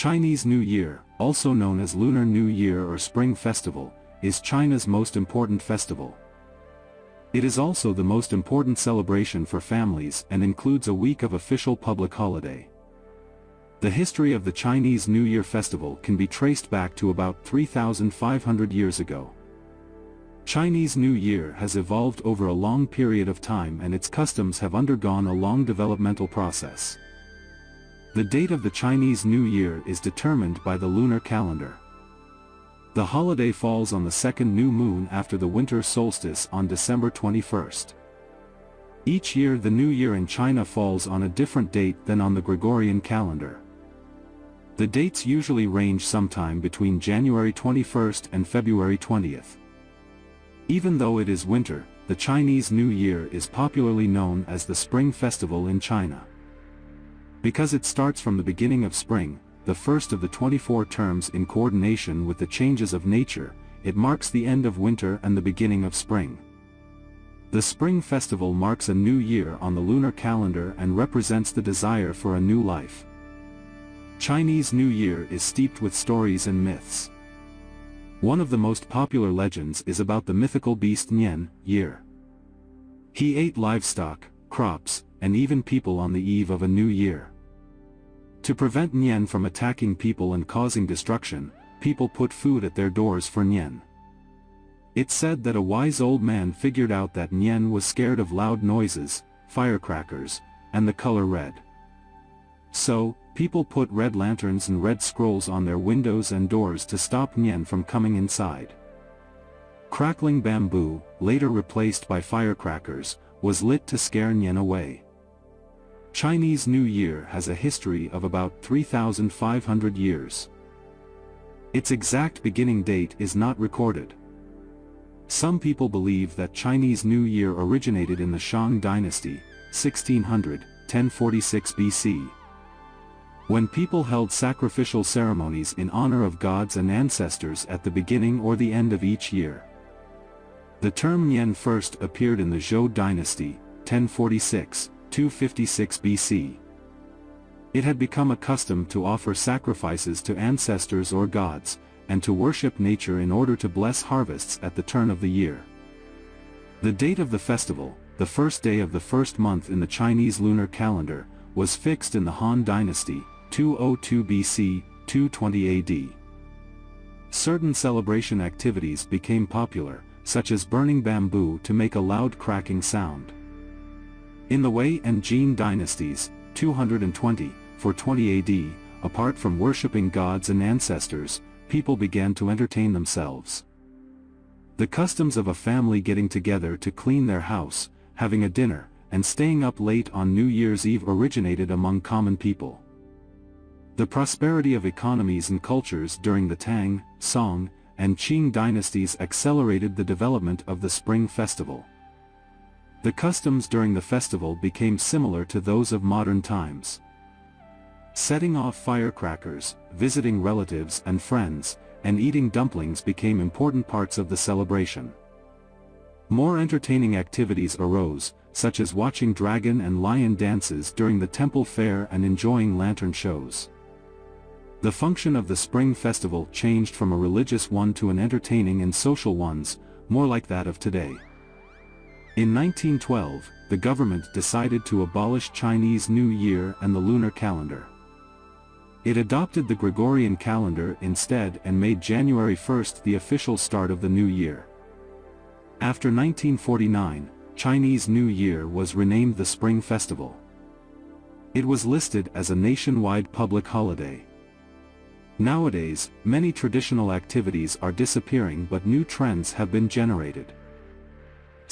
Chinese New Year, also known as Lunar New Year or Spring Festival, is China's most important festival. It is also the most important celebration for families and includes a week of official public holiday. The history of the Chinese New Year festival can be traced back to about 3,500 years ago. Chinese New Year has evolved over a long period of time and its customs have undergone a long developmental process. The date of the Chinese New Year is determined by the lunar calendar. The holiday falls on the second new moon after the winter solstice on December 21st. Each year the New Year in China falls on a different date than on the Gregorian calendar. The dates usually range sometime between January 21st and February 20th. Even though it is winter, the Chinese New Year is popularly known as the Spring Festival in China. Because it starts from the beginning of spring, the first of the 24 terms in coordination with the changes of nature, it marks the end of winter and the beginning of spring. The Spring Festival marks a new year on the lunar calendar and represents the desire for a new life. Chinese New Year is steeped with stories and myths. One of the most popular legends is about the mythical beast Nian, Year. He ate livestock, crops, and even people on the eve of a new year. To prevent Nian from attacking people and causing destruction, people put food at their doors for Nian. It's said that a wise old man figured out that Nian was scared of loud noises, firecrackers, and the color red. So, people put red lanterns and red scrolls on their windows and doors to stop Nian from coming inside. Crackling bamboo, later replaced by firecrackers, was lit to scare Nian away. Chinese New Year has a history of about 3,500 years. Its exact beginning date is not recorded. Some people believe that Chinese New Year originated in the Shang dynasty, 1600–1046 BC. When people held sacrificial ceremonies in honor of gods and ancestors at the beginning or the end of each year. The term Nian first appeared in the Zhou dynasty, 1046–256 BC. It had become a custom to offer sacrifices to ancestors or gods, and to worship nature in order to bless harvests at the turn of the year. The date of the festival, the first day of the first month in the Chinese lunar calendar, was fixed in the Han dynasty, 202 BC, 220 AD. Certain celebration activities became popular, such as burning bamboo to make a loud cracking sound. In the Wei and Jin dynasties, 220–420 AD, apart from worshipping gods and ancestors, people began to entertain themselves. The customs of a family getting together to clean their house, having a dinner, and staying up late on New Year's Eve originated among common people. The prosperity of economies and cultures during the Tang, Song, and Qing dynasties accelerated the development of the Spring Festival. The customs during the festival became similar to those of modern times. Setting off firecrackers, visiting relatives and friends, and eating dumplings became important parts of the celebration. More entertaining activities arose, such as watching dragon and lion dances during the temple fair and enjoying lantern shows. The function of the Spring Festival changed from a religious one to an entertaining and social one, more like that of today. In 1912, the government decided to abolish Chinese New Year and the lunar calendar. It adopted the Gregorian calendar instead and made January 1st the official start of the new year. After 1949, Chinese New Year was renamed the Spring Festival. It was listed as a nationwide public holiday. Nowadays, many traditional activities are disappearing but new trends have been generated.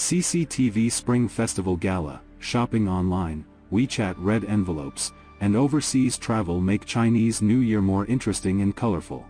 CCTV Spring Festival Gala, shopping online, WeChat red envelopes, and overseas travel make Chinese New Year more interesting and colorful.